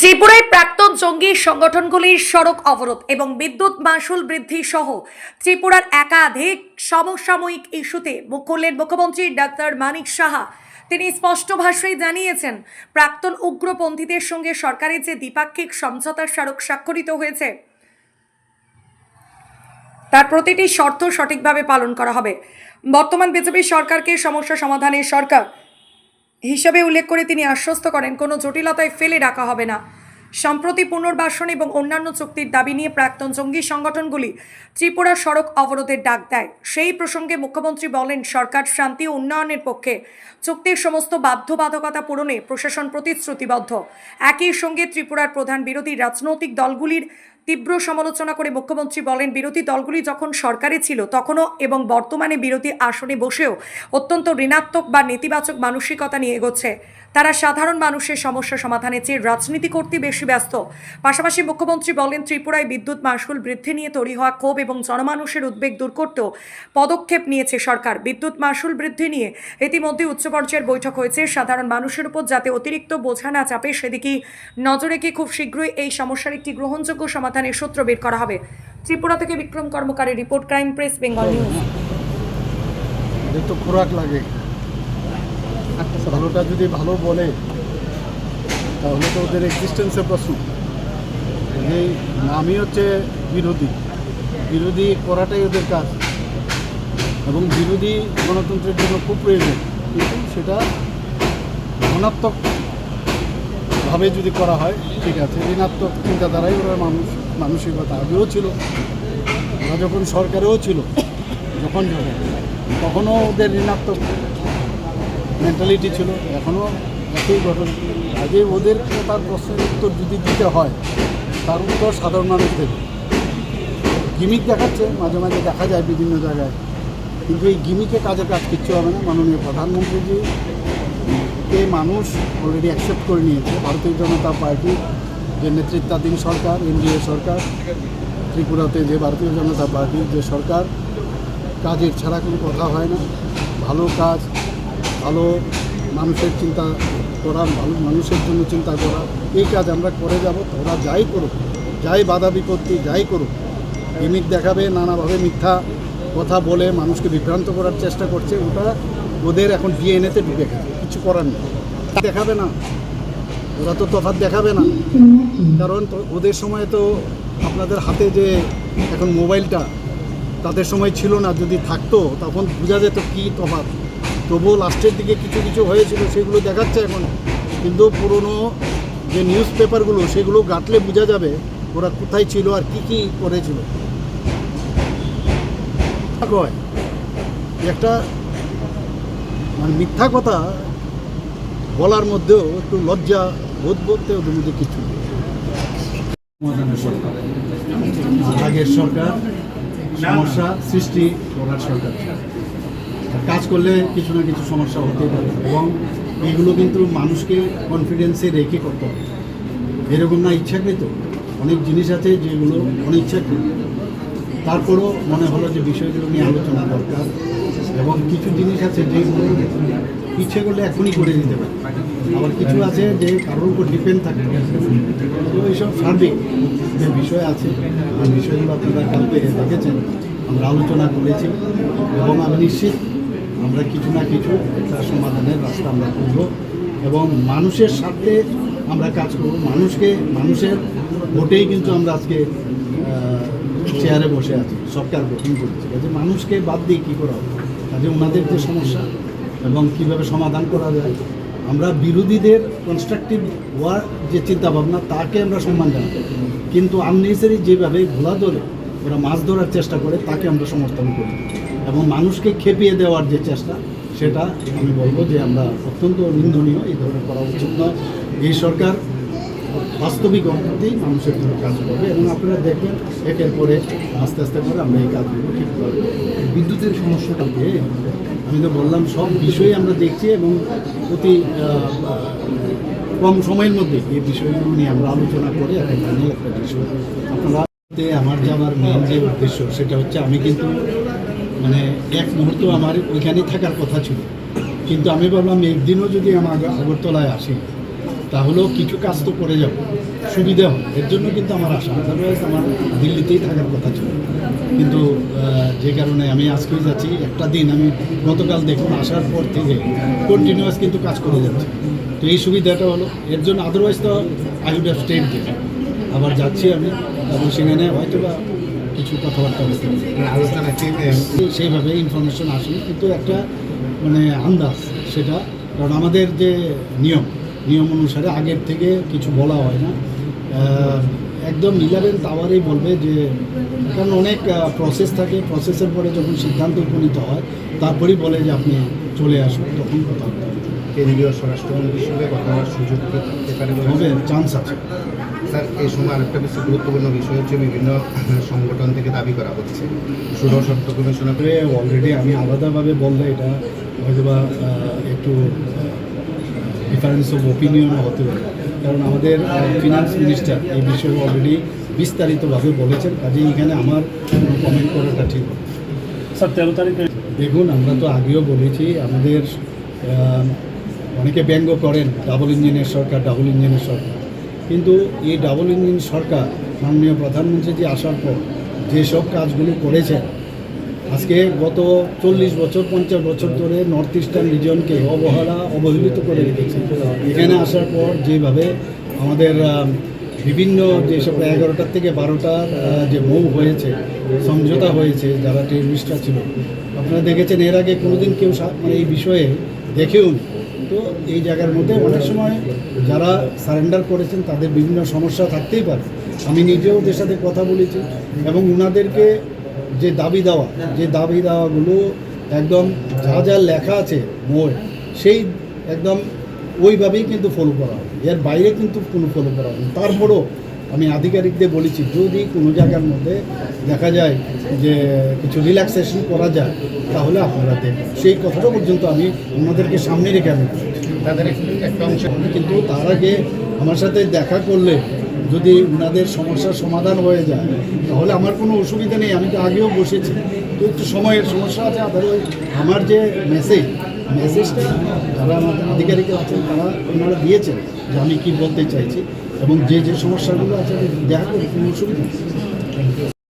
ত্রিপুরায় প্রাক্তন জঙ্গি সংগঠনগুলির সড়ক অবরোধ এবং বিদ্যুৎ মাশুল বৃদ্ধি সহ ত্রিপুরার একাধিক সমসাময়িক ইস্যুতে মুখ খুললেন মুখ্যমন্ত্রী ডাক্তার মানিক সাহা। তিনি স্পষ্ট ভাষায় জানিয়েছেন, প্রাক্তন উগ্রপন্থীদের সঙ্গে সরকারের যে দ্বিপাক্ষিক সমঝোতার স্মারক স্বাক্ষরিত হয়েছে তার প্রতিটি শর্ত সঠিকভাবে পালন করা হবে। বর্তমান বিজেপি সরকারকে সমস্যা সমাধানের সরকার হিসাবে উল্লেখ করে তিনি আশ্বস্ত করেন, কোনো জটিলতায় ফেলে রাখা হবে না। সম্প্রতি পুনর্বাসন এবং অন্যান্য চুক্তির দাবি নিয়ে প্রাক্তন জঙ্গি সংগঠনগুলি ত্রিপুরা সড়ক অবরোধের ডাক দেয়। সেই প্রসঙ্গে মুখ্যমন্ত্রী বলেন, সরকার শান্তি ও উন্নয়নের পক্ষে, চুক্তির সমস্ত বাধ্যবাধকতা পূরণে প্রশাসন প্রতিশ্রুতিবদ্ধ। একই সঙ্গে ত্রিপুরার প্রধান বিরোধী রাজনৈতিক দলগুলির তীব্র সমালোচনা করে মুখ্যমন্ত্রী বলেন, বিরোধী দলগুলি যখন সরকারে ছিল তখনও এবং বর্তমানে বিরোধী আসনে বসেও অত্যন্ত ঋণাত্মক বা নেতিবাচক মানসিকতা নিয়ে এগোচ্ছে। তারা সাধারণ মানুষের সমস্যা সমাধানের চেয়ে রাজনীতি করতে বেশি ব্যস্ত। পাশাপাশি মুখ্যমন্ত্রী বলেন, ত্রিপুরায় বিদ্যুৎ মাশুল বৃদ্ধি নিয়ে তৈরি হওয়া ক্ষোভ এবং জনমানুষের উদ্বেগ দূর করতেও পদক্ষেপ নিয়েছে সরকার। বিদ্যুৎ মাশুল বৃদ্ধি নিয়ে ইতিমধ্যে উচ্চ পর্যায়ের বৈঠক হয়েছে। সাধারণ মানুষের উপর যাতে অতিরিক্ত বোঝা না চাপে সেদিকেই নজর রেখে খুব শীঘ্রই এই সমস্যার একটি গ্রহণযোগ্য সমাধানের সূত্র বের করা হবে। ত্রিপুরা থেকে বিক্রম কর্মকারের report, crime press Bengal news. তো খোরাক লাগে, ভালোটা যদি ভালো বলে তাহলে তো ওদের এক্সিস্টেন্সের প্রশ্ন। এই নামই হচ্ছে বিরোধী, বিরোধী করাটাই ওদের কাজ এবং বিরোধী গণতন্ত্রের জন্য খুব প্রয়োজন, কিন্তু সেটা ধনাত্মকভাবে যদি করা হয় ঠিক আছে। ঋণাত্মক চিন্তাধারাই ওরা মানসিকতা আগেও ছিল, ওরা যখন সরকারেও ছিল, যখন তখনও ওদের ঋণাত্মক মেন্টালিটি ছিল, এখনও একই ঘটনা। আগে ওদের তার প্রশ্নের উত্তর যদি দিতে হয় তার উত্তর সাধারণ মানুষদের গিমিক দেখাচ্ছে, মাঝে মাঝে দেখা যায় বিভিন্ন জায়গায়, কিন্তু এই গিমিকে কাজের কাজ কিচ্ছু হবে না। মাননীয় প্রধানমন্ত্রীজি এই মানুষ অলরেডি অ্যাকসেপ্ট করে নিয়েছে। ভারতীয় জনতা পার্টির যে নেতৃত্বাধীন সরকার, এনডিএ সরকার, ত্রিপুরাতে যে ভারতীয় জনতা পার্টির যে সরকার, কাজের ছাড়া কোনো কথা হয় না। ভালো কাজ, ভালো মানুষের চিন্তা করা, ভালো মানুষের জন্য চিন্তা করা, এই কাজ আমরা করে যাব। ওরা যাই করুক, যাই বাধা বিপত্তি যাই করুক, গিমিক দেখাবে, নানাভাবে মিথ্যা কথা বলে মানুষকে বিভ্রান্ত করার চেষ্টা করছে, ওটা ওদের এখন ডিএনএতে ঢুকে গেছে, কিছু করার নেই। দেখাবে না, ওরা তো তফাৎ দেখাবে না, কারণ ওদের সময় তো আপনাদের হাতে যে এখন মোবাইলটা তাদের সময় ছিল না, যদি থাকতো তখন বোঝা যেত কী তফাৎ। তবুও লাস্টের দিকে কিছু কিছু হয়েছিল, সেগুলো দেখাচ্ছে এখন। কিন্তু পুরনো যে নিউজ পেপারগুলো সেগুলো ঘাটলে বোঝা যাবে ওরা কোথায় ছিল আর কি কি করেছিল। একটা মানে মিথ্যা কথা বলার মধ্যেও একটু লজ্জা বোধ করতে ওদের মধ্যে কিছু আগের সরকার সমস্যা সৃষ্টি করার সরকার, কাজ করলে কিছু না কিছু সমস্যা হতে পারে এবং এগুলো কিন্তু মানুষকে কনফিডেন্সে রেখে করতে হবে। এরকম না ইচ্ছাকৃত, অনেক জিনিস আছে যেগুলো অনিচ্ছাকৃত, তারপরও মনে হলো যে বিষয়গুলো নিয়ে আলোচনা দরকার এবং কিছু জিনিস আছে যেগুলো ইচ্ছে করলে এখনই করে দিতে পারে, আবার কিছু আছে যে কারোর উপর ডিপেন্ড থাকতে হবে। তো এইসব সার্বিক যে বিষয় আছে, এই বিষয়গুলো আপনারা কালকে দেখেছেন, আমরা আলোচনা করেছি এবং আমি নিশ্চিত আমরা কিছু না কিছু একটা সমাধানের রাস্তা আমরা করব এবং মানুষের স্বার্থে আমরা কাজ করব। মানুষের ভোটেই কিন্তু আমরা আজকে চেয়ারে বসে আছি, সরকার গঠন করেছি, কাজে মানুষকে বাদ দিয়ে কী করা হবে, কাজে ওনাদের যে সমস্যা এবং কীভাবে সমাধান করা যায়, আমরা বিরোধীদের কনস্ট্রাকটিভ হওয়ার যে চিন্তাভাবনা তাকে আমরা সম্মান জানাই, কিন্তু আননেসেসারি যেভাবে ঘোলা ধরে ওরা মাছ ধরার চেষ্টা করে তাকে আমরা সমর্থন করি এবং মানুষকে খেপিয়ে দেওয়ার যে চেষ্টা, সেটা আমি বলবো যে আমরা অত্যন্ত নিন্দনীয়, এই ধরনের করা উচিত নয়। এই সরকার বাস্তবিক অর্থেই মানুষের জন্য কাজ করবে এবং আপনারা দেখবেন একের পরে আস্তে আস্তে করে আমরা এই কাজগুলো ঠিক করব। বিদ্যুতের সমস্যাটাকে আমি তো বললাম সব বিষয়ে আমরা দেখছি এবং অতি কম সময়ের মধ্যে এই বিষয়গুলো নিয়ে আমরা আলোচনা করে একটা ফাইনাল একটা বিষয় আপনারা। আমার যাওয়ার মেন যে উদ্দেশ্য সেটা হচ্ছে, আমি কিন্তু মানে এক মুহূর্ত আমার ওইখানেই থাকার কথা ছিল, কিন্তু আমি ভাবলাম একদিনও যদি আমার আগরতলায় আসি তাহলেও কিছু কাজ তো করে যাব, সুবিধা হবে, এর জন্য কিন্তু আমার আশা। আদারওয়াইজ আমার দিল্লিতেই থাকার কথা ছিল, কিন্তু যে কারণে আমি আজকেই যাচ্ছি। একটা দিন আমি গতকাল দেখুন আসার পর থেকে কন্টিনিউয়াস কিন্তু কাজ করে যাচ্ছি, তো এই সুবিধাটা হলো এর জন্য। আদারওয়াইজ তো আই উড হ্যাভ স্টেড দেয়ার। আবার যাচ্ছি আমি, এবং সেখানে হয়তো বা কিছু কথাবার্তা হতে পারে, আলোচনা সেইভাবে ইনফরমেশন আসেনি, কিন্তু একটা মানে আন্দাজ সেটা। কারণ আমাদের যে নিয়ম অনুসারে আগের থেকে কিছু বলা হয় না, একদম 11th আওয়ারেই বলবে যে, কারণ অনেক প্রসেস থাকে, প্রসেসের পরে যখন সিদ্ধান্ত উপনীত হয় তারপরেই বলে যে আপনি চলে আসুন, তখন কথা হবে। কেন্দ্রীয় স্বরাষ্ট্রমন্ত্রীর সঙ্গে কথা বলার সুযোগ কি থাকতে পারে বলে হবে, চান্স আছে। স্যার, এই সময় আরেকটা বেশি গুরুত্বপূর্ণ বিষয় হচ্ছে বিভিন্ন সংগঠন থেকে দাবি করা হচ্ছে ষোড়শত্ব কমিশনের তবে অলরেডি আমি আলাদাভাবে বললে এটা হয়তো বা একটু ডিফারেন্স অফ ওপিনিয়নও হতে পারে, কারণ আমাদের ফিনান্স মিনিস্টার এই বিষয়ে অলরেডি বিস্তারিতভাবে বলেছেন, কাজেই এখানে আমার কোনো কমেন্ট করাটা ঠিক হবে। স্যার 13 তারিখে দেখুন, আমরা তো আগেও বলেছি, আমাদের অনেকে ব্যঙ্গ করেন ডাবল ইঞ্জিনের সরকার, কিন্তু এই ডাবল ইঞ্জিন সরকার মাননীয় প্রধানমন্ত্রী যে আসার পর যেসব কাজগুলো করেছেন, আজকে গত 40 বছর 50 বছর ধরে নর্থ ইস্টার্ন রিজনকে অবহেলিত করে রেখেছে। এখানে আসার পর যেভাবে আমাদের বিভিন্ন যেসব 11টার থেকে 12টার যে মুভ হয়েছে, সমঝোতা হয়েছে, যারা টেররিস্টরা ছিল, আপনারা দেখেছেন এর আগে কোনোদিন কেউ মানে এই বিষয়ে দেখেও নি। তো এই জায়গার মধ্যে অনেক সময় যারা সারেন্ডার করেছেন তাদের বিভিন্ন সমস্যা থাকতেই পারে। আমি নিজেও ওদের সাথে কথা বলেছি, এবং ওনাদেরকে যে দাবি দেওয়াগুলো একদম যা লেখা আছে সেই একদম ওইভাবেই কিন্তু ফলো করা হবে, এর বাইরে কিন্তু কোনো ফলো করা হবে। তারপরও আমি আধিকারিকদের বলেছি, যদি কোনো জায়গার মধ্যে দেখা যায় যে কিছু রিল্যাক্সেশন করা যায় তাহলে আপনারা দেখবেন, সেই কথাটা পর্যন্ত আমি ওনাদেরকে সামনে রেখে আমি তাদের একটা অংশ কিন্তু তার আগে আমার সাথে দেখা করলে যদি ওনাদের সমস্যার সমাধান হয়ে যায় তাহলে আমার কোনো অসুবিধা নেই, আমি তো আগেও বসেছি। তো একটু সময়ের সমস্যা আছে, আদারওয়াইজ আমার যে মেসেজটা যারা আমাদের আধিকারিক আছেন ওনারা দিয়েছেন যে আমি কী বলতে চাইছি, এবং যে সমস্যাগুলো আছে আমি দেখা করি, কোনো অসুবিধা নেই।